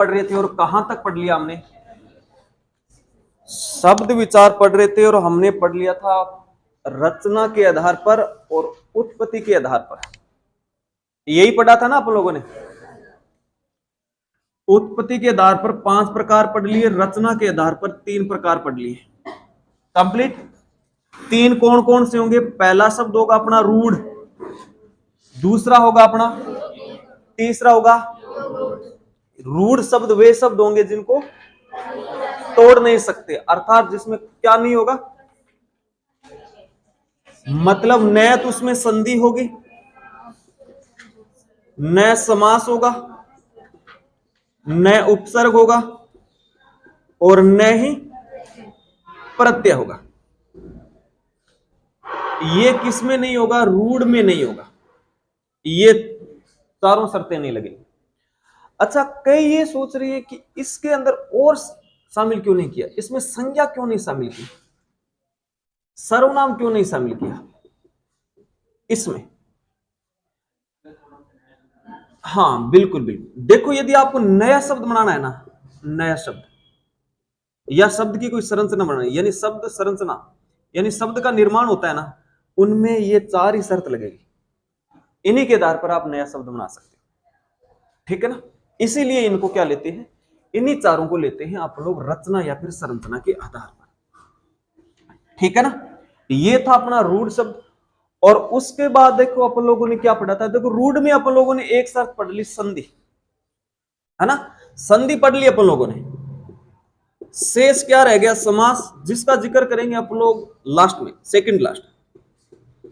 पढ़ रहे थे और कहां तक पढ़ लिया हमने? शब्द विचार पढ़ रहे थे और हमने पढ़ लिया था रचना के आधार पर और उत्पत्ति के आधार पर। यही पढ़ा था ना आप लोगों ने। उत्पत्ति के आधार पर 5 प्रकार पढ़ लिए, रचना के आधार पर 3 प्रकार पढ़ लिए। कंप्लीट। 3 कौन कौन से होंगे? पहला शब्द होगा अपना रूढ़, दूसरा होगा अपना, तीसरा होगा रूढ़। शब्द वे शब्द होंगे जिनको तोड़ नहीं सकते, अर्थात जिसमें क्या नहीं होगा, मतलब न तो उसमें संधि होगी, न समास होगा, न उपसर्ग होगा और न ही प्रत्यय होगा। ये किसमें नहीं होगा? रूढ़ में नहीं होगा। ये चारों शर्तें नहीं लगेंगी। अच्छा, कई ये सोच रही है कि इसके अंदर और शामिल क्यों नहीं किया, इसमें संज्ञा क्यों नहीं शामिल की, सर्वनाम क्यों नहीं शामिल किया इसमें? हाँ बिल्कुल बिल्कुल। देखो, यदि आपको नया शब्द बनाना है ना, नया शब्द या शब्द की कोई संरचना बनानी, यानी शब्द संरचना, यानी शब्द का निर्माण होता है ना, उनमें ये 4 ही शर्त लगेगी। इन्हीं के आधार पर आप नया शब्द बना सकते हो, ठीक है ना। इसीलिए इनको क्या लेते हैं, इन्हीं चारों को लेते हैं आप लोग रचना या फिर संरचना के आधार पर, ठीक है ना। ये था अपना रूढ़ शब्द। और उसके बाद देखो अपन लोगों ने क्या पढ़ा था, देखो रूढ़ में अपन लोगों ने एक शर्त पढ़ ली, संधि, है ना। संधि पढ़ ली अपन लोगों ने। शेष क्या रह गया? समास, जिसका जिक्र करेंगे अपन लोग लास्ट में, सेकंड लास्ट।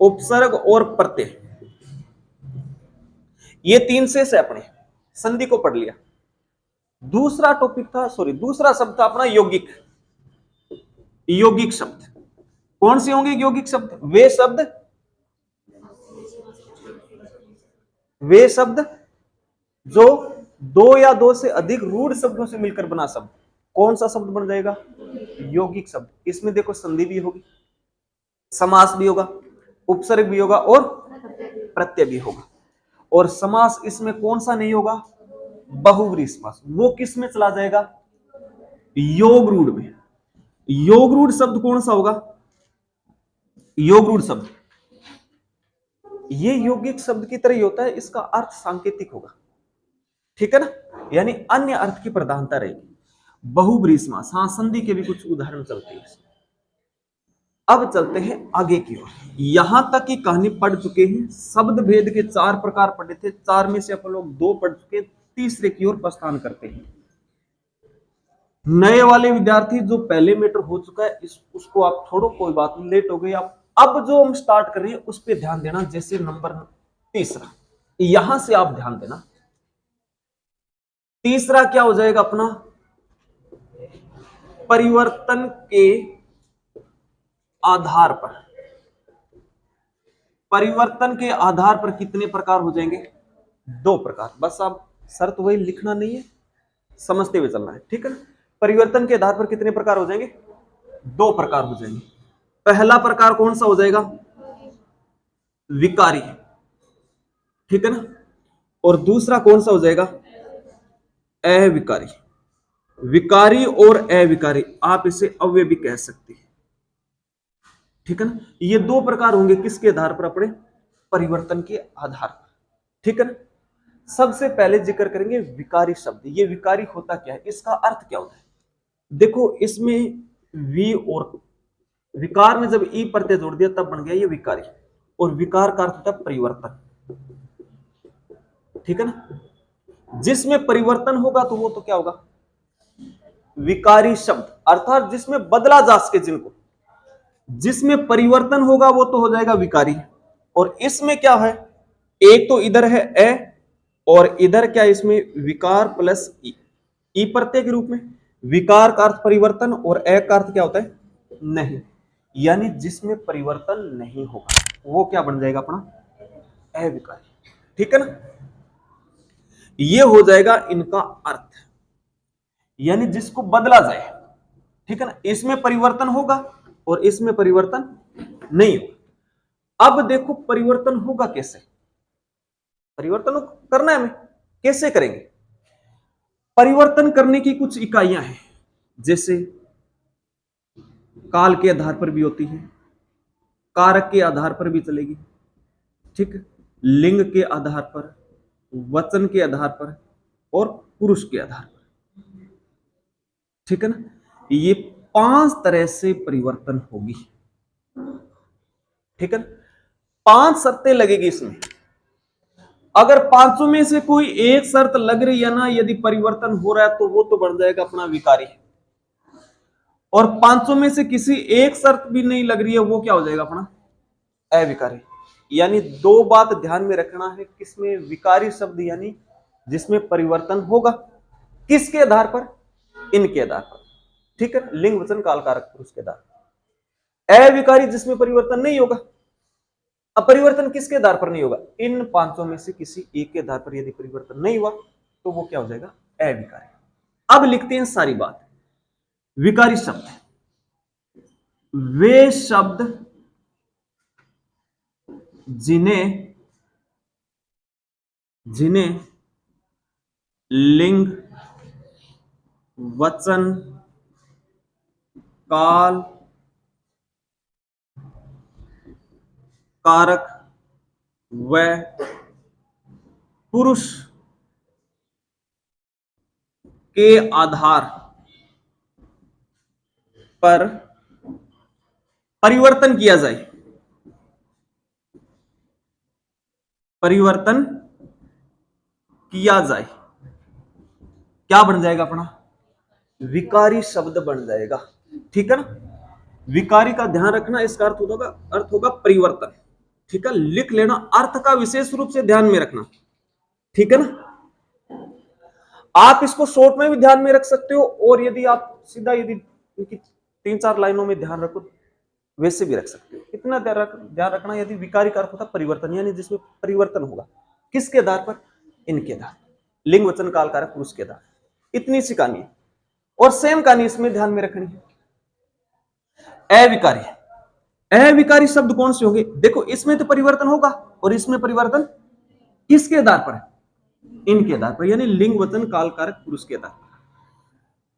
उपसर्ग और प्रत्यय, ये 3 शेष है अपने। संधि को पढ़ लिया। दूसरा टॉपिक था, सॉरी, दूसरा शब्द था अपना यौगिक। यौगिक शब्द कौन से होंगे? यौगिक शब्द वे शब्द जो 2 या 2 से अधिक रूढ़ शब्दों से मिलकर बना शब्द। कौन सा शब्द बन जाएगा? यौगिक शब्द। इसमें देखो संधि भी होगी, समास भी होगा, उपसर्ग भी होगा और प्रत्यय भी होगा। और समास इसमें कौन सा नहीं होगा? बहुव्रीहि समास। वो किस में चला जाएगा? योग रूढ़ में। योग रूढ़ शब्द कौन सा होगा? योग रूढ़ शब्द ये यौगिक शब्द की तरह ही होता है, इसका अर्थ सांकेतिक होगा, ठीक है ना, यानी अन्य अर्थ की प्रधानता रहेगी। बहुव्रीहि समास, हाँ, संधि के भी कुछ उदाहरण चलते हैं। अब चलते हैं आगे की ओर। यहां तक की कहानी पढ़ चुके हैं, शब्द भेद के 4 प्रकार पढ़े थे, 4 में से अपन लोग 2 पढ़ चुके, तीसरे की ओर प्रस्थान करते हैं। नए वाले विद्यार्थी जो पहले मीटर हो चुका है उसको आप छोड़ो, कोई बात नहीं, लेट हो गई आप। अब जो हम स्टार्ट कर रहे हैं उस पर ध्यान देना। जैसे नंबर तीसरा, यहां से आप ध्यान देना। तीसरा क्या हो जाएगा अपना? परिवर्तन के आधार पर। परिवर्तन के आधार पर कितने प्रकार हो जाएंगे? 2 प्रकार। बस आप शर्त वही लिखना नहीं है, समझते हुए चलना है, ठीक है ना। परिवर्तन के आधार पर कितने प्रकार हो जाएंगे? 2 प्रकार हो जाएंगे। पहला प्रकार कौन सा हो जाएगा? विकारी, ठीक है ना। और दूसरा कौन सा हो जाएगा? अविकारी। विकारी और अविकारी, आप इसे अव्यय भी कह सकते हैं, ठीक है ना। ये 2 प्रकार होंगे, किसके आधार पर? अपने परिवर्तन के आधार पर, ठीक है ना। सबसे पहले जिक्र करेंगे विकारी शब्द। ये विकारी होता क्या है, इसका अर्थ क्या होता है? देखो, इसमें वी और विकार में जब ई प्रत्यय जोड़ दिया तब बन गया ये विकारी। और विकार का अर्थ होता है परिवर्तन, ठीक है ना। जिसमें परिवर्तन होगा तो वो तो क्या होगा? विकारी शब्द, अर्थात जिसमें बदला जा सके, जिनको जिसमें परिवर्तन होगा वो तो हो जाएगा विकारी। और इसमें क्या है? एक तो इधर है ए और इधर क्या है? इसमें विकार प्लस ई, ई प्रत्यय के रूप में। विकार का अर्थ परिवर्तन और ए का अर्थ क्या होता है? नहीं। यानी जिसमें परिवर्तन नहीं होगा वो क्या बन जाएगा? अपना अविकारी, ठीक है ना। ये हो जाएगा इनका अर्थ, यानी जिसको बदला जाए, ठीक है ना। इसमें परिवर्तन होगा और इसमें परिवर्तन नहीं होगा। अब देखो परिवर्तन होगा कैसे? परिवर्तन करना है हमें, कैसे करेंगे? परिवर्तन करने की कुछ इकाइयां हैं, जैसे काल के आधार पर भी होती है, कारक के आधार पर भी चलेगी, ठीक, लिंग के आधार पर, वचन के आधार पर और पुरुष के आधार पर, ठीक है ना। ये 5 तरह से परिवर्तन होगी, ठीक है ना। 5 शर्तें लगेगी इसमें। अगर पांचों में से कोई एक शर्त लग रही है ना, यदि परिवर्तन हो रहा है तो वो तो बन जाएगा अपना विकारी, और पांचों में से किसी एक शर्त भी नहीं लग रही है, वो क्या हो जाएगा अपना अविकारी। यानी 2 बात ध्यान में रखना है, किसमें विकारी शब्द यानी जिसमें परिवर्तन होगा, किसके आधार पर, इनके आधार पर, ठीक है, लिंग वचन काल कारक पुरुष के आधार। अविकारी जिसमें परिवर्तन नहीं होगा। अब परिवर्तन किसके आधार पर नहीं होगा, इन 5 में से किसी एक के आधार पर यदि परिवर्तन नहीं हुआ तो वो क्या हो जाएगा अविकारी। अब लिखते हैं सारी बात। विकारी शब्द वे शब्द जिन्हें लिंग वचन काल कारक व पुरुष के आधार पर परिवर्तन किया जाए, परिवर्तन किया जाए, क्या बन जाएगा अपना विकारी शब्द बन जाएगा, ठीक है ना। विकारी का ध्यान रखना, इसका अर्थ होगा परिवर्तन, ठीक है। लिख लेना, अर्थ का विशेष रूप से ध्यान में रखना, ठीक है ना। आप इसको शॉर्ट में भी ध्यान में रख सकते हो, और यदि आप सीधा यदि इनकी 3-4 लाइनों में ध्यान रखो वैसे भी रख सकते हो। इतना ध्यान रखना, यदि विकारी का अर्थ होता परिवर्तन, यानी जिसमें परिवर्तन होगा, किसके आधार पर, इनके आधार, लिंग वचन काल कारक पुरुष के आधार। इतनी सी कहानी है, और सेम कहानी इसमें ध्यान में रखनी है। अविकारी, अविकारी शब्द कौन से होंगे, देखो इसमें तो परिवर्तन होगा, और इसमें परिवर्तन किसके आधार पर है, इनके आधार पर, यानी लिंग वचन काल कारक पुरुष के आधार पर।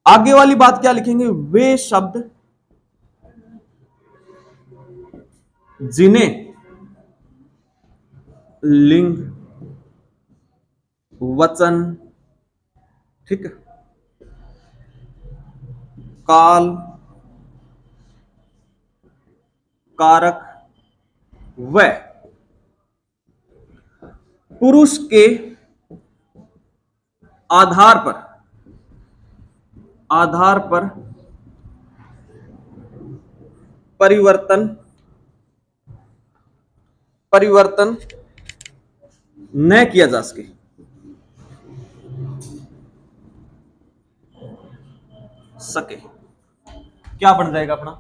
आगे वाली बात क्या लिखेंगे, वे शब्द जिन्हें लिंग वचन, ठीक है, काल कारक व पुरुष के आधार पर परिवर्तन न किया जा सके, क्या बन जाएगा अपना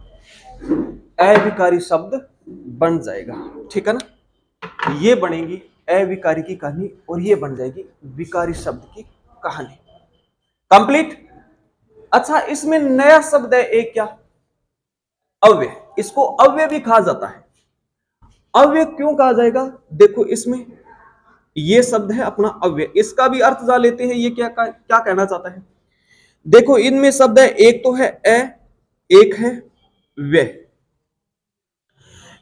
अविकारी शब्द बन जाएगा, ठीक है ना। ये बनेगी अविकारी की कहानी, और ये बन जाएगी विकारी शब्द की कहानी, कंप्लीट। अच्छा, इसमें नया शब्द है एक, क्या, अव्यय। इसको अव्यय भी कहा जाता है। अव्यय क्यों कहा जाएगा, देखो इसमें ये शब्द है अपना अव्यय, इसका भी अर्थ जान लेते हैं, ये क्या कहना चाहता है। देखो इनमें शब्द है, एक तो है एक है व्यय।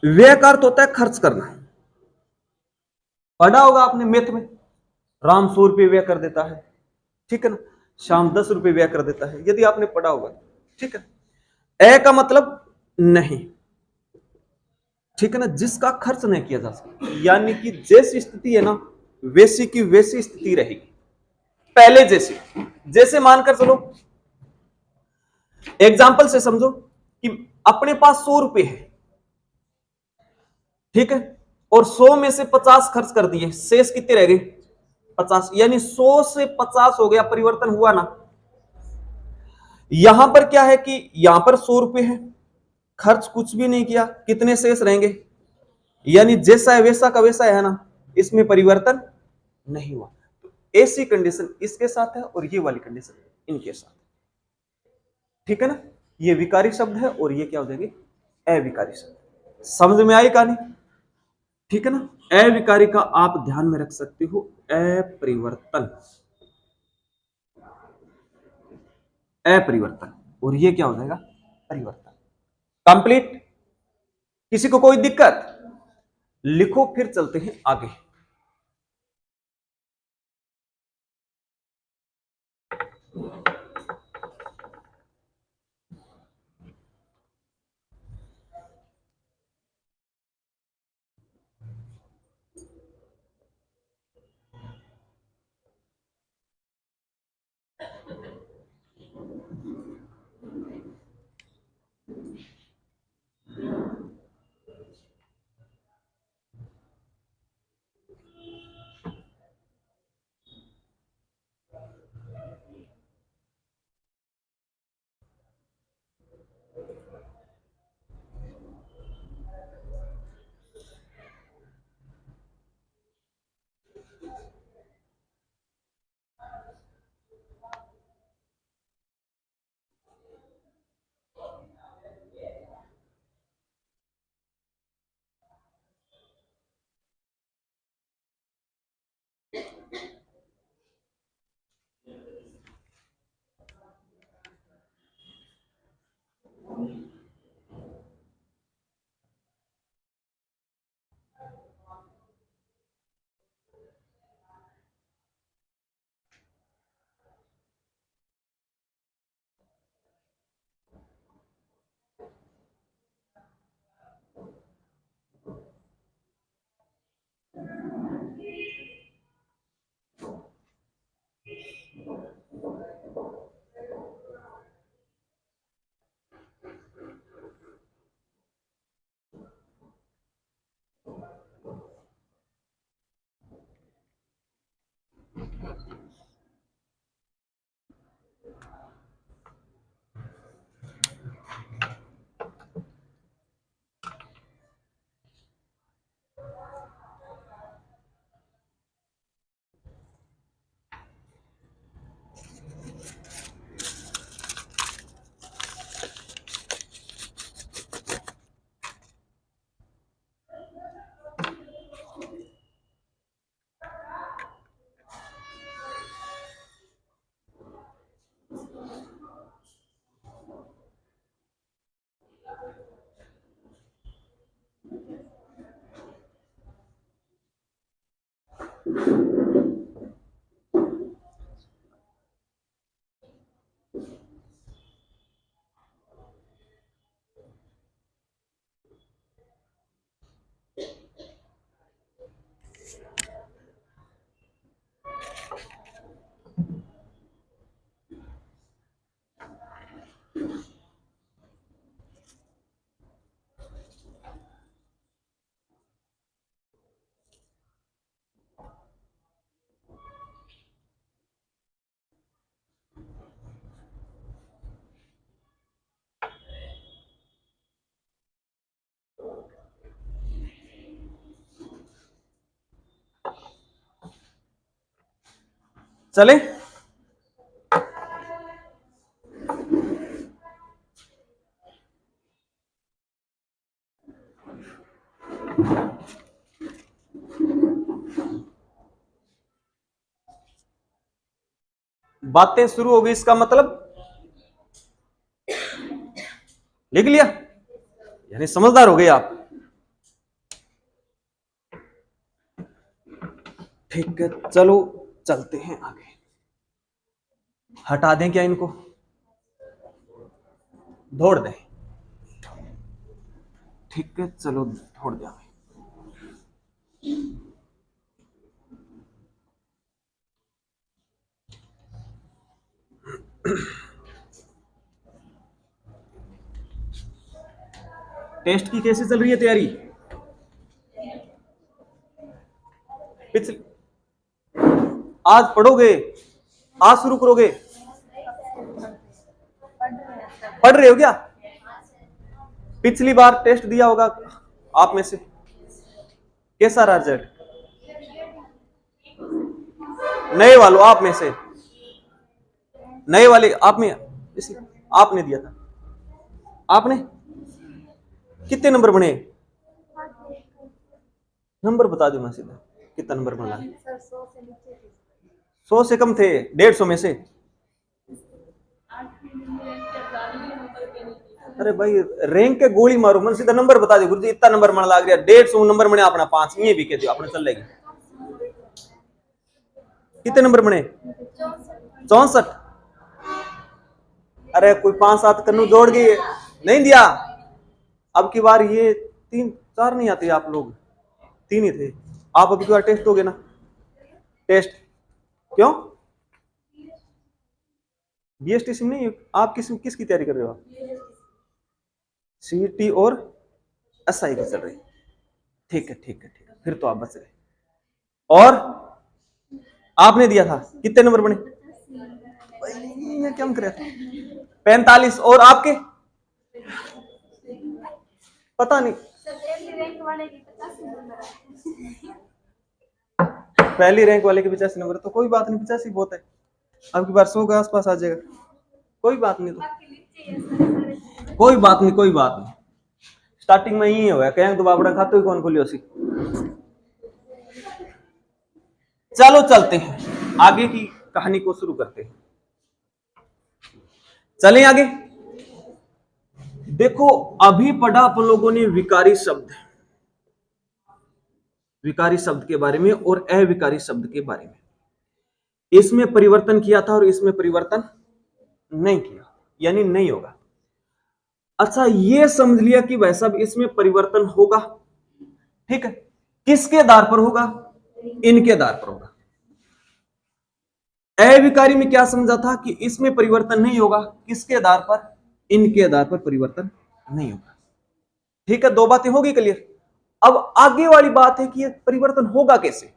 व्यय का अर्थ होता है खर्च करना। पढ़ा होगा आपने मैथ में, राम 100 रुपये व्यय कर देता है, ठीक है ना, शाम 10 रुपये व्यय कर देता है, यदि आपने पढ़ा होगा, ठीक है। ए का मतलब नहीं, ठीक है ना, जिसका खर्च नहीं किया जा सकता, यानी कि जैसी स्थिति है ना वैसी की वैसी स्थिति रहेगी, पहले जैसी। जैसे मानकर चलो, एग्जाम्पल से समझो कि अपने पास 100 रुपए है, ठीक है, और 100 में से 50 खर्च कर दिए, शेष कितने रह गए 50, यानी 100 से 50 हो गया, परिवर्तन हुआ ना। यहां पर क्या है कि यहां पर 100 रुपए है, खर्च कुछ भी नहीं किया, कितने शेष रहेंगे, यानी जैसा है वैसा का वैसा है ना, इसमें परिवर्तन नहीं हुआ। तो ऐसी कंडीशन इसके साथ है, और ये वाली कंडीशन इनके साथ, ठीक है ना। ये विकारी शब्द है, और ये क्या हो जाएंगे अविकारी शब्द। समझ में आई कहानी, ठीक है ना। अविकारी का आप ध्यान में रख सकते हो अपरिवर्तन, अपरिवर्तन, और ये क्या हो जाएगा, परिवर्तन। कंप्लीट। किसी को कोई दिक्कत, लिखो फिर चलते हैं आगे। चले, बातें शुरू हो गई, इसका मतलब लिख लिया, यानी समझदार हो गए आप। ठीक है, चलो चलते हैं आगे। हटा दें क्या इनको, छोड़ दें। ठीक है, चलो छोड़ दिया। टेस्ट की कैसे चल रही है तैयारी? पिछले आज पढ़ोगे, आज शुरू करोगे? पढ़ रहे हो क्या? पिछली बार टेस्ट दिया होगा आप में से, कैसा रहा रिजल्ट? नए वालों आप में से, नए वाले आप में, आपने दिया था, आपने कितने नंबर बने? नंबर बता दो ना सीधा, कितना नंबर बना? 100 से कम थे, 150 में से अरे भाई रैंक के गोली मारो, मन सीधा नंबर बता दे गुरु जी, इतना नंबर मन लाग रहा, 150 नंबर बने अपना 5, ये भी कह दियो अपने चल लेगी। कितने नंबर बने? 64। अरे कोई 5-7 कन्नू जोड़ गई नहीं दिया। अब की बार ये 3-4 नहीं आते आप लोग, 3 ही थे। आप अब की बार टेस्ट दोगे ना? टेस्ट क्यों? बीएसटी नहीं, आप किसकी तैयारी कर रहे हो? आप सीटी और एसआई की चल रही। ठीक है ठीक है ठीक है, फिर तो आप बच गए। और आपने दिया था कितने नंबर बने? ये क्या कर रहा था? 45। और आपके? पता नहीं, पहली रैंक वाले के 85 नंबर, तो कोई बात नहीं, 85 बहुत है। अब की बार 100 के आसपास आ जाएगा, कोई बात नहीं, तो कोई बात नहीं, कोई बात नहीं। स्टार्टिंग में ही हुआ कहें तो बाबड़ा खाते हुए कौन खोलियो सी। चलो चलते हैं आगे की कहानी को शुरू करते हैं। चलें आगे। देखो अभी पढ़ा आप लोगों ने विकारी शब्द, विकारी शब्द के बारे में और अविकारी शब्द के बारे में। इसमें परिवर्तन किया था और इसमें परिवर्तन नहीं किया, यानी नहीं होगा। अच्छा ये समझ लिया कि भाई साहब इसमें परिवर्तन होगा, ठीक है। किसके आधार पर होगा? इनके आधार पर होगा। अविकारी में क्या समझा था कि इसमें परिवर्तन नहीं होगा, किसके आधार पर? इनके आधार पर परिवर्तन नहीं होगा, ठीक है। 2 बातें होगी क्लियर। अब आगे वाली बात है कि ये परिवर्तन होगा कैसे,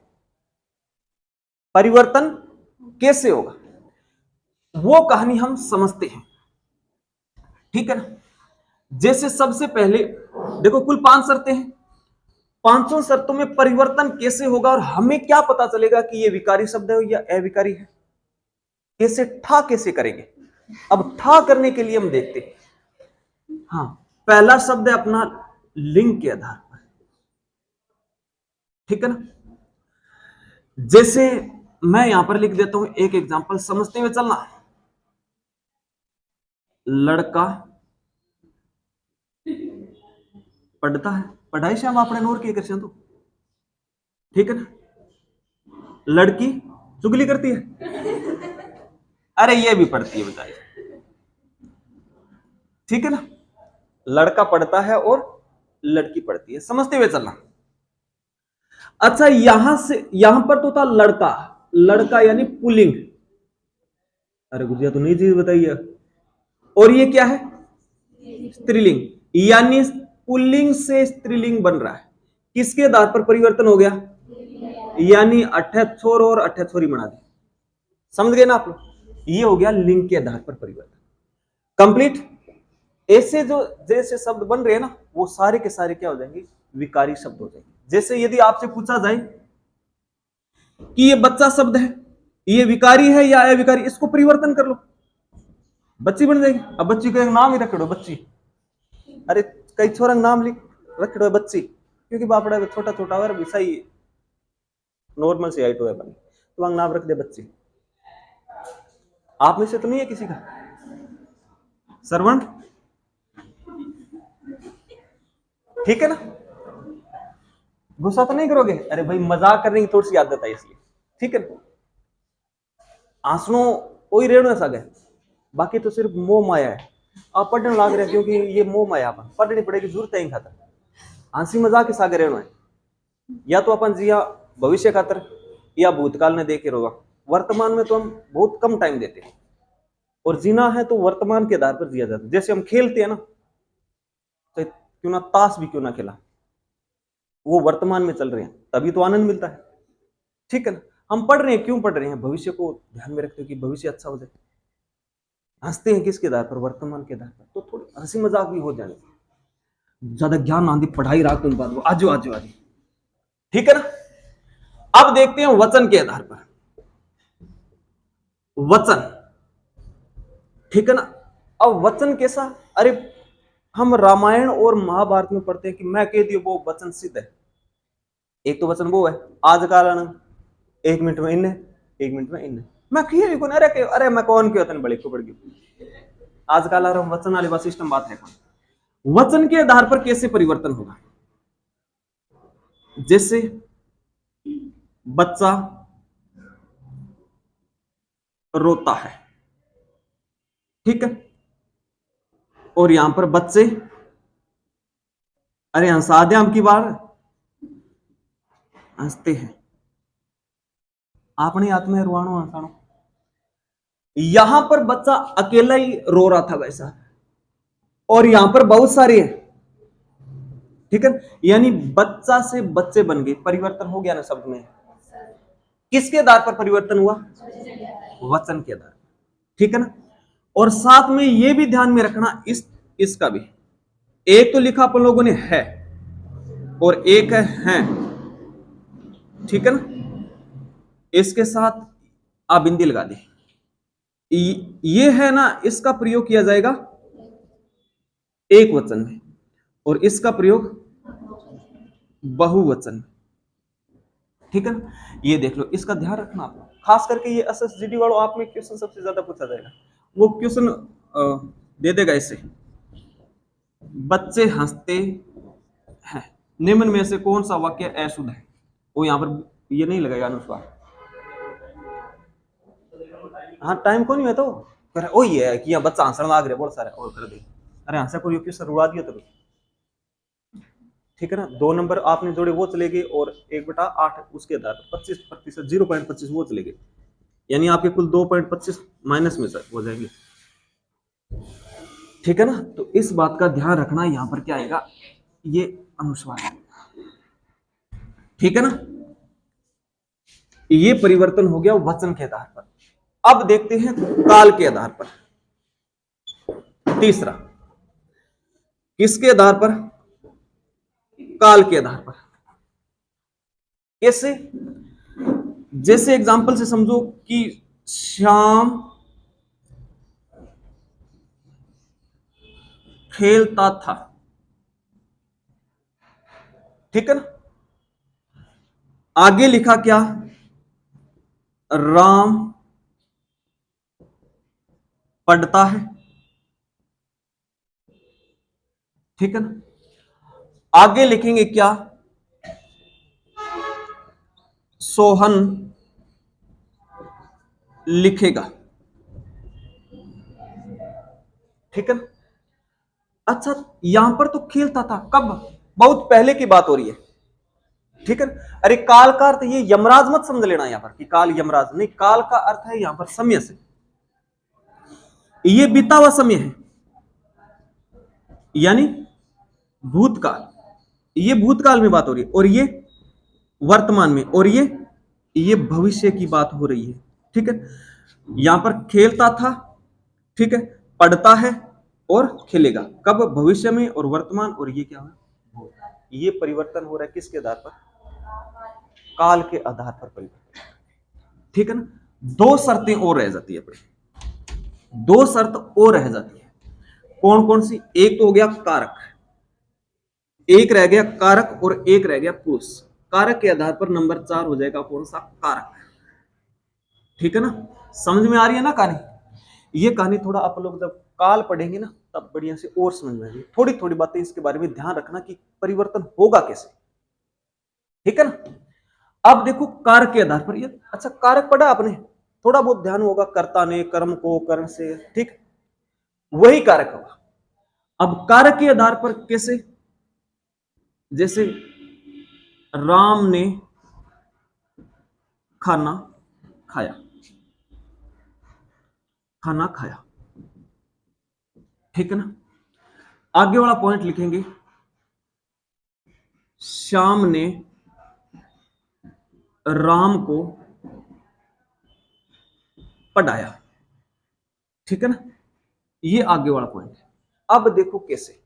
परिवर्तन कैसे होगा, वो कहानी हम समझते हैं, ठीक है ना। जैसे सबसे पहले देखो कुल 5 शर्तें हैं, 5 शर्तों में परिवर्तन कैसे होगा और हमें क्या पता चलेगा कि ये विकारी शब्द है या अविकारी है, कैसे ठा कैसे करेंगे। अब ठा करने के लिए हम देखते हैं, हाँ पहला शब्द है अपना लिंग के आधार पर, ठीक है ना। जैसे मैं यहां पर लिख देता हूं एक एग्जांपल, समझते हुए चलना। लड़का पढ़ता है, पढ़ाई से हम अपने नोर के कर तो, ठीक है ना। लड़की चुगली करती है, अरे ये भी पढ़ती है बेचारी, ठीक है ना। लड़का पढ़ता है और लड़की पढ़ती है, समझते हुए चलना। अच्छा यहां से यहां पर तो था लड़का, लड़का यानी पुल्लिंग, अरे गुजिया तो नई चीज बताइए। और ये क्या है? स्त्रीलिंग, यानी पुल्लिंग से स्त्रीलिंग बन रहा है, किसके आधार पर परिवर्तन हो गया? यानी अठे छोर और अठे छोरी बना दी, समझ गए ना आप लोग। ये हो गया लिंग के आधार पर परिवर्तन, कंप्लीट। ऐसे जो जैसे शब्द बन रहे हैं ना, वो सारे के सारे क्या हो जाएंगे? विकारी शब्द हो जाएंगे। जैसे यदि आपसे पूछा जाए कि ये बच्चा शब्द है, ये विकारी है या अविकारी, इसको परिवर्तन कर लो, बच्ची बन जाएगी। अब बच्ची का एक नाम ही रख दो बच्ची, अरे कई छोरा नाम लिख रख दो बच्ची, क्योंकि बापड़ा छोटा छोटा और सही नॉर्मल सी हाइट है बनी, तो वहां नाम रख दे बच्ची। आप में से तो नहीं है किसी का श्रवण, ठीक है ना। गुस्सा तो नहीं करोगे? अरे भाई मजाक करने की थोड़ी सी आदत है इसलिए, ठीक है ना। आंसू कोई रेणु सग है, बाकी तो सिर्फ मोह माया है। आप पढ़ने लाग रहे क्योंकि ये मोह माया पर पढ़नी पड़ेगी, जरूरत है खातर। हंसी मजाक के सागे रेणु है, या तो अपन जिया भविष्य खातर या भूतकाल ने देखे होगा। वर्तमान में तो हम बहुत कम टाइम देते हैं, और जीना है तो वर्तमान के आधार पर जिया जाता है। जैसे हम खेलते हैं ना, तो क्यों ना ताश भी क्यों ना खेला, वो वर्तमान में चल रहे हैं, तभी तो आनंद मिलता है, ठीक है ना। हम पढ़ रहे हैं, क्यों पढ़ रहे हैं? भविष्य को ध्यान में रखते हो कि भविष्य अच्छा हो जाए। हंसते हैं किसके आधार पर? वर्तमान के आधार पर। तो थोड़ी हंसी मजाक भी हो जाए, ज्यादा ज्ञान आंधी पढ़ाई रात तुम बात आजो आजो आजो, ठीक है ना। अब देखते हैं वचन के आधार पर, वचन, ठीक है ना। अब वचन कैसा? अरे हम रामायण और महाभारत में पढ़ते हैं कि मैं कह दियो वो वचन सिद्ध है। एक तो वचन वो है आज काल आनंद, 1 मिनट में इन्ने, 1 मिनट में इन्ने, मैं किए कौन, अरे मैं कौन क्यों तन बड़े को पड़ गई, आजकल आ रहा वचन वाले बस सिस्टम बात है कौन। वचन के आधार पर कैसे परिवर्तन होगा? जैसे बच्चा रोता है, ठीक है, और यहां पर बच्चे अरे हंसा दे हम की बार हंसते हैं। आपने हाथ में रुआनो हंसानो। यहां पर बच्चा अकेला ही रो रहा था वैसा, और यहां पर बहुत सारे हैं, ठीक है, यानी बच्चा से बच्चे बन गए, परिवर्तन हो गया ना शब्द में। किसके आधार पर परिवर्तन हुआ? वचन के आधार, ठीक है ना। और साथ में यह भी ध्यान में रखना इसका भी, एक तो लिखा अपन लोगों ने है और एक है हैं, ठीक है ना। इसके साथ आप बिंदी लगा दी। ये है ना, इसका प्रयोग किया जाएगा एक वचन में और इसका प्रयोग बहुवचन में, ठीक है ना। ये देख लो, इसका ध्यान रखना आप, खास करके ये एसएसजीडी वालों आप में क्वेश्चन सबसे ज्यादा पूछा जाएगा। वो क्वेश्चन दे देगा ऐसे, बच्चे हंसते हैं, निम्न में से कौन सा वाक्य अशुद्ध है? वो यहां पर ये नहीं लगेगा अनुस्वार। हाँ टाइम को नहीं है तो कर ओ ये है कि बच्चा हंसने लाग रहे बहुत सारे और कर दे। अरे हंसा को क्वेश्चन उड़ा दिया तो, ठीक है ना। 2 नंबर आपने जोड़े वो चले गए और 1/8 उसके आधार पर 25%, 0.25 वो चले गए, यानी आपके कुल 2.25 माइनस में हो जाएंगे, ठीक है ना। तो इस बात का ध्यान रखना, यहां पर क्या आएगा, ये अनुस्वार, ठीक है ना। ये परिवर्तन हो गया वचन के आधार पर। अब देखते हैं काल के आधार पर। तीसरा, किसके आधार पर? काल के आधार पर। कैसे? जैसे एग्जांपल से समझो कि श्याम खेलता था, ठीक है ना। आगे लिखा क्या? राम पढ़ता है, ठीक है ना। आगे लिखेंगे क्या? सोहन लिखेगा, ठीक है ना। अच्छा, यहां पर तो खेलता था, कब? बहुत पहले की बात हो रही है, ठीक है। अरे काल का अर्थ ये यमराज मत समझ लेना यहां पर कि काल यमराज नहीं, काल का अर्थ है यहां पर समय से, ये बीता हुआ समय है, यानी भूतकाल। ये भूतकाल में बात हो रही है, और ये वर्तमान में, और ये भविष्य की बात हो रही है, ठीक है। यहां पर खेलता था, ठीक है, पढ़ता है और खेलेगा, कब? भविष्य में और वर्तमान, और ये क्या है? ये परिवर्तन हो रहा है किसके आधार पर? काल के आधार पर परिवर्तन, ठीक है ना। 2 शर्तें और रह जाती है अपनी, 2 शर्त और रह जाती है। कौन कौन सी? एक तो हो गया कारक, एक रह गया कारक, और एक रह गया पुरुष। कारक के आधार पर नंबर 4 हो जाएगा कौन सा? कारक, ठीक है ना। समझ में आ रही है ना कहानी? ये कहानी थोड़ा आप लोग जब काल पढ़ेंगे ना तब बढ़िया से और समझ में आएगी। थोड़ी थोड़ी बातें इसके बारे में ध्यान रखना कि परिवर्तन होगा कैसे, ठीक है ना। अब देखो कारक के आधार पर, ये अच्छा कारक पढ़ा आपने, थोड़ा बहुत ध्यान होगा, कर्ता ने कर्म को कर्ण से, ठीक, वही कारक होगा। अब कारक के आधार पर कैसे? जैसे राम ने खाना खाया, खाना खाया, ठीक है ना। आगे वाला पॉइंट लिखेंगे, श्याम ने राम को पढ़ाया, ठीक है ना। ये आगे वाला पॉइंट है। अब देखो कैसे,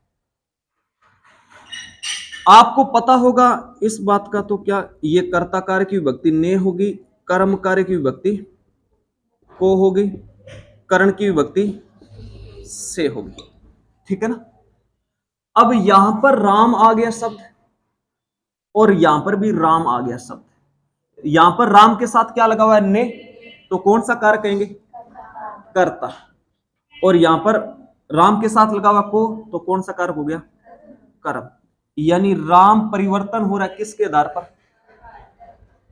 आपको पता होगा इस बात का, तो क्या ये कर्ता कार्य की विभक्ति ने होगी, कर्म कार्य की विभक्ति को होगी, कर्ण की विभक्ति से होगी, ठीक है ना। अब यहां पर राम आ गया शब्द, और यहां पर भी राम आ गया शब्द। यहां पर राम के साथ क्या लगा हुआ है? ने, तो कौन सा कार्य कहेंगे? कर्ता। और यहां पर राम के साथ लगा हुआ को, तो कौन सा कारक हो गया? कर्म। यानी राम परिवर्तन हो रहा है किसके आधार पर?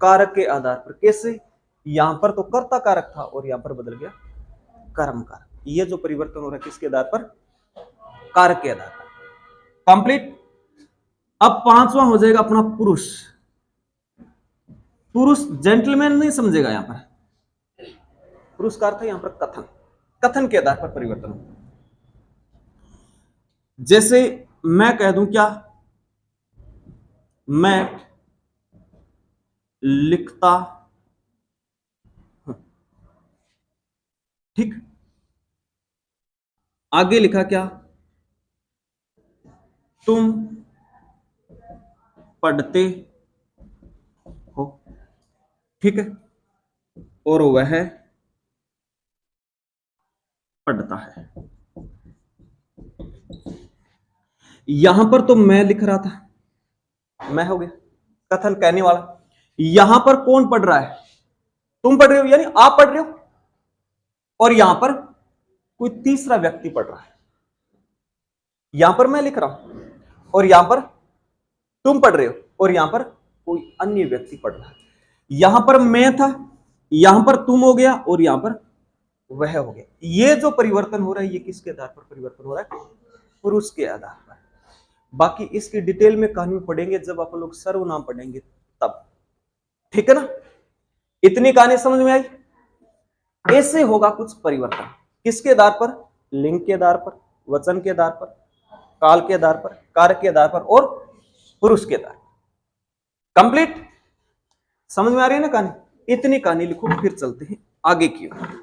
कारक के आधार पर। कैसे? यहां पर तो कर्ता कारक था और यहां पर बदल गया कर्म कारक। ये जो परिवर्तन हो रहा है किसके आधार पर? कारक के आधार पर। कंप्लीट। अब पांचवा हो जाएगा अपना पुरुष। पुरुष जेंटलमैन नहीं समझेगा यहां पर। पुरुष का अर्थ है यहां पर कथन। कथन के आधार पर परिवर्तन होता है। जैसे मैं कह दूं क्या? मैं लिखता हूं। ठीक। आगे लिखा क्या? तुम पढ़ते हो। ठीक है। और वह पढ़ता है। यहां पर तो मैं लिख रहा था, मैं हो गया कथन कहने वाला। यहां पर कौन पढ़ रहा है? तुम पढ़ रहे हो, यानी आप पढ़ रहे हो। और यहां पर कोई तीसरा व्यक्ति पढ़ रहा है। यहां पर मैं लिख रहा हूं और यहां पर तुम पढ़ रहे हो और यहां पर कोई अन्य व्यक्ति पढ़ रहा है। यहां पर मैं था, यहां पर तुम हो गया और यहां पर वह हो गया। ये जो परिवर्तन हो रहा है ये किसके आधार पर परिवर्तन हो रहा है? पुरुष के आधार पर। बाकी इसकी डिटेल में कहानी पढ़ेंगे जब आप लोग सर्वनाम पढ़ेंगे तब। ठीक है ना? इतनी कहानी समझ में आई? ऐसे होगा कुछ परिवर्तन। किसके आधार पर? लिंग के आधार पर, वचन के आधार पर, काल के आधार पर, कारक के आधार पर और पुरुष के आधार पर। कंप्लीट। समझ में आ रही है ना कहानी? इतनी कहानी लिखो, फिर चलते हैं आगे की ओर।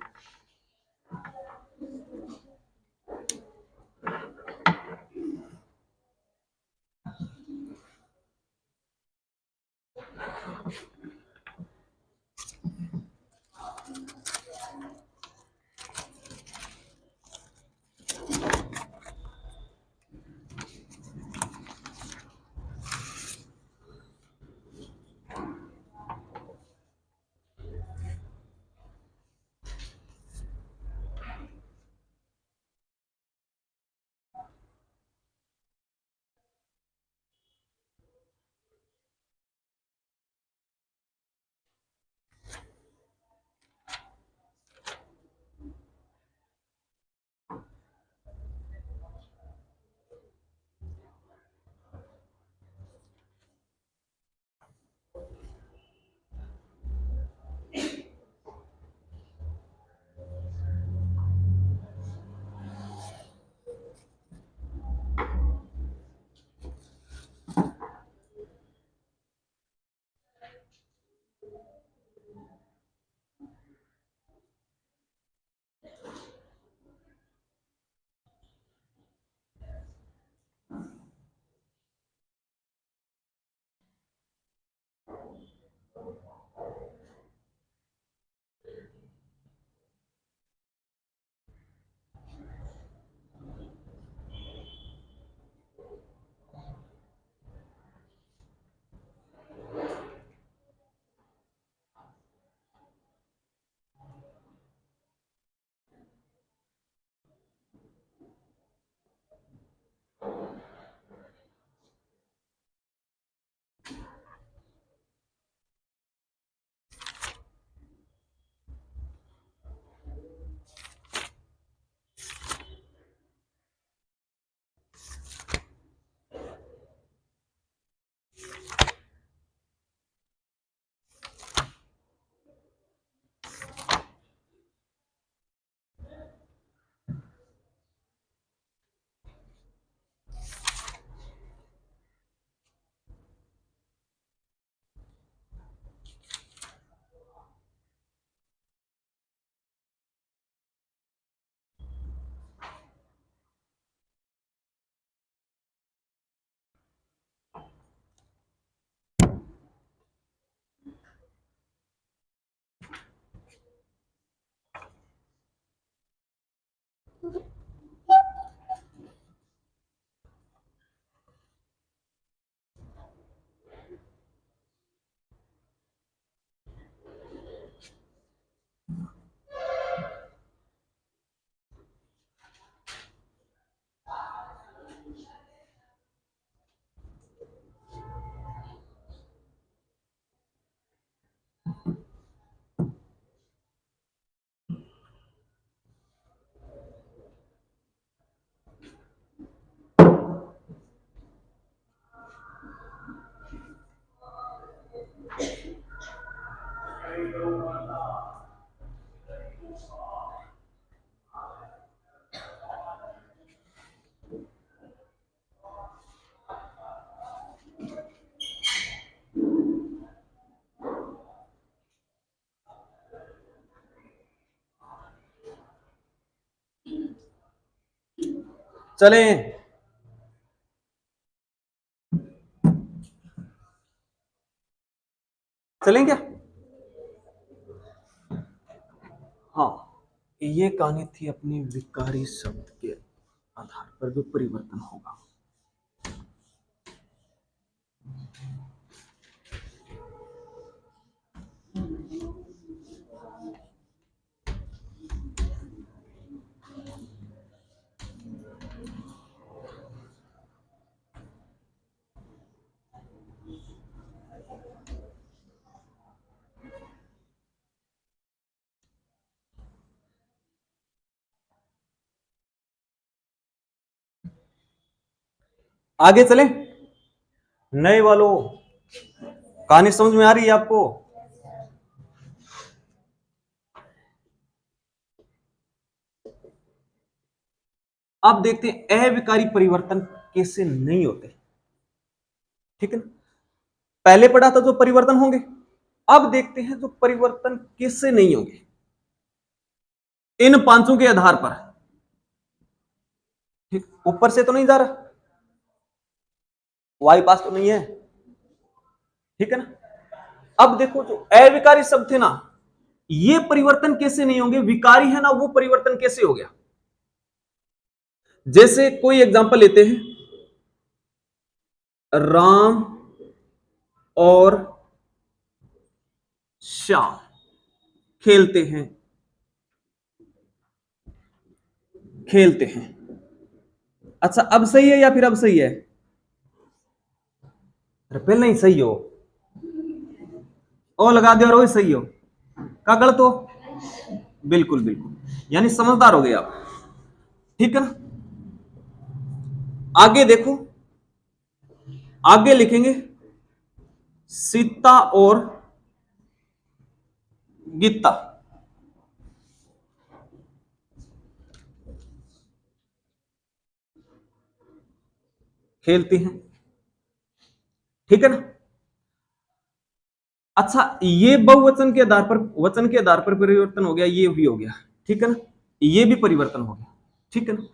चलें। चलें क्या? हाँ, ये कहानी थी अपनी विकारी शब्द के आधार पर जो परिवर्तन होगा। आगे चलें। नए वालों, कहानी समझ में आ रही है आपको? अब देखते हैं अविकारी परिवर्तन कैसे नहीं होते। ठीक है ना? पहले पढ़ा था जो परिवर्तन होंगे, अब देखते हैं जो परिवर्तन कैसे नहीं होंगे इन पांचों के आधार पर। ठीक, ऊपर से तो नहीं जा रहा, वाई पास तो नहीं है। ठीक है ना? अब देखो जो अविकारी शब्द थे ना, ये परिवर्तन कैसे नहीं होंगे, विकारी है ना, वो परिवर्तन कैसे हो गया। जैसे कोई एग्जांपल लेते हैं, राम और श्याम खेलते हैं, खेलते हैं। अच्छा, अब सही है या फिर अब सही है? अरे पहले नहीं सही हो, ओ लगा दिया और वही सही हो, का गलत हो? बिल्कुल बिल्कुल, यानी समझदार हो गए आप। ठीक है ना? आगे देखो, आगे लिखेंगे सीता और गीता खेलती हैं। ठीक है ना? अच्छा, ये बहुवचन के आधार पर, वचन के आधार पर परिवर्तन हो गया, ये भी हो गया। ठीक है ना? ये भी परिवर्तन हो गया। ठीक है ना?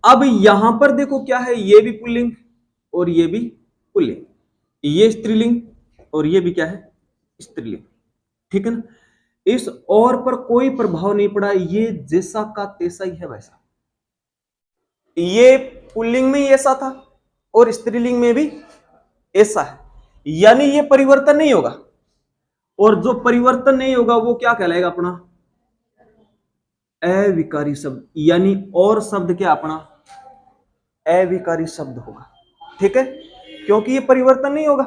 अब यहां पर देखो क्या है, ये भी पुल्लिंग और ये भी पुल्लिंग, ये स्त्रीलिंग और ये भी क्या है, स्त्रीलिंग। ठीक है ना? इस और पर कोई प्रभाव नहीं पड़ा, ये जैसा का तैसा ही है वैसा। ये पुल्लिंग में ही ऐसा था और स्त्रीलिंग में भी ऐसा है, यानी ये परिवर्तन नहीं होगा। और जो परिवर्तन नहीं होगा वो क्या कहलाएगा अपना, अविकारी शब्द, यानी और शब्द क्या अपना, अविकारी शब्द होगा। ठीक है, क्योंकि ये परिवर्तन नहीं होगा।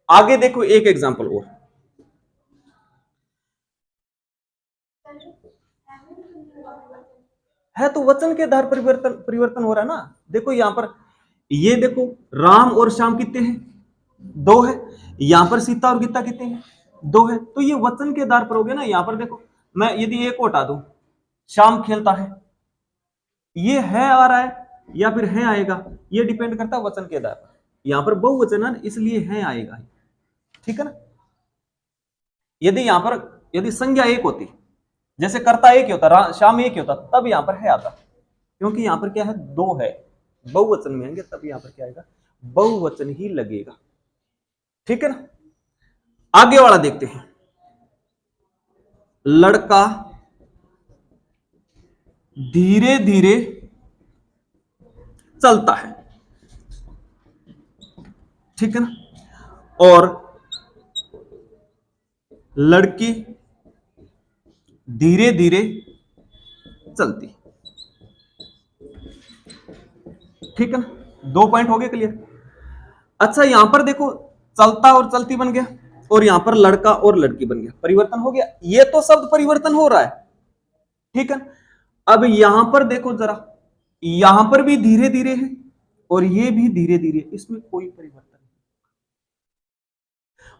आगे देखो एक एग्जांपल और है, तो वचन के आधार परिवर्तन परिवर्तन हो रहा है ना। देखो यहां पर, ये देखो राम और श्याम कितने हैं, दो है। यहां पर सीता और गीता कितने हैं, दो है। तो ये वचन के आधार पर हो गया ना। यहां पर देखो, मैं यदि एक को हटा दूं, श्याम खेलता है, ये है आ रहा है या फिर है आएगा, ये डिपेंड करता है वचन के आधार पर। यहां पर बहुवचन है इसलिए है आएगा। ठीक है ना? यदि यहां पर, यदि संज्ञा एक होती, जैसे कर्ता एक ही होता, श्याम एक ही होता, तब यहां पर है आता। क्योंकि यहां पर क्या है, दो है, बहुवचन में आएंगे तब यहां पर क्या आएगा, बहुवचन ही लगेगा। ठीक है ना? आगे वाला देखते हैं, लड़का धीरे धीरे चलता है। ठीक है ना? और लड़की धीरे धीरे चलती। ठीक है ना? दो पॉइंट हो गए क्लियर। अच्छा, यहां पर देखो चलता और चलती बन गया, और यहां पर लड़का और लड़की बन गया, परिवर्तन हो गया। ये तो शब्द परिवर्तन हो रहा है। ठीक है, अब यहां पर देखो जरा, यहां पर भी धीरे धीरे है और ये भी धीरे धीरे, इसमें कोई परिवर्तन नहीं।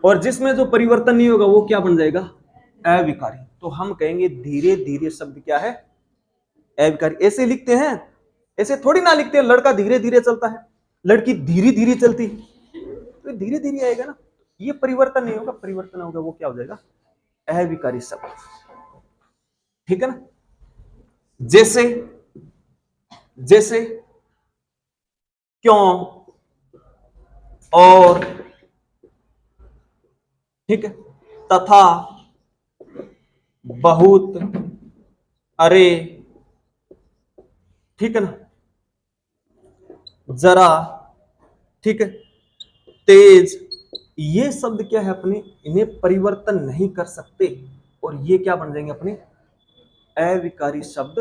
और जिसमें जो परिवर्तन नहीं होगा वो क्या बन जाएगा, अविकारी। तो हम कहेंगे धीरे धीरे शब्द क्या है, अविकारी। ऐसे लिखते हैं, ऐसे थोड़ी ना लिखते हैं, लड़का धीरे धीरे चलता है, लड़की धीरे धीरे चलती, तो धीरे धीरे आएगा ना। ये परिवर्तन नहीं होगा, परिवर्तन होगा वो क्या हो जाएगा, अविकारी शब्द। ठीक है ना? जैसे जैसे क्यों, और, ठीक है, तथा, बहुत, अरे, ठीक है ना, जरा, ठीक है, तेज, ये शब्द क्या है अपने, इन्हें परिवर्तन नहीं कर सकते और ये क्या बन जाएंगे अपने अविकारी शब्द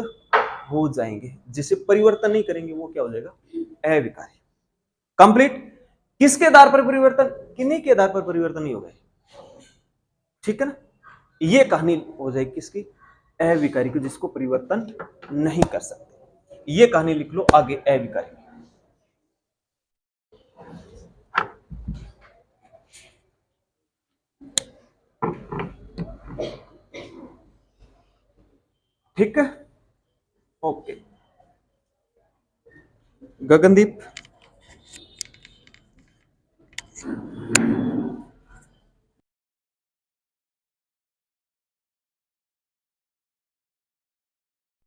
हो जाएंगे। जिसे परिवर्तन नहीं करेंगे वो क्या हो जाएगा, अविकारी। कंप्लीट। किसके आधार पर परिवर्तन, किन्हीं के आधार पर परिवर्तन नहीं होगा, ठीक है ना। ये कहानी हो जाएगी किसकी, अविकारी की, जिसको परिवर्तन नहीं कर सकते। ये कहानी लिख लो आगे, अविकारी। ठीक है, ओके। गगनदीप,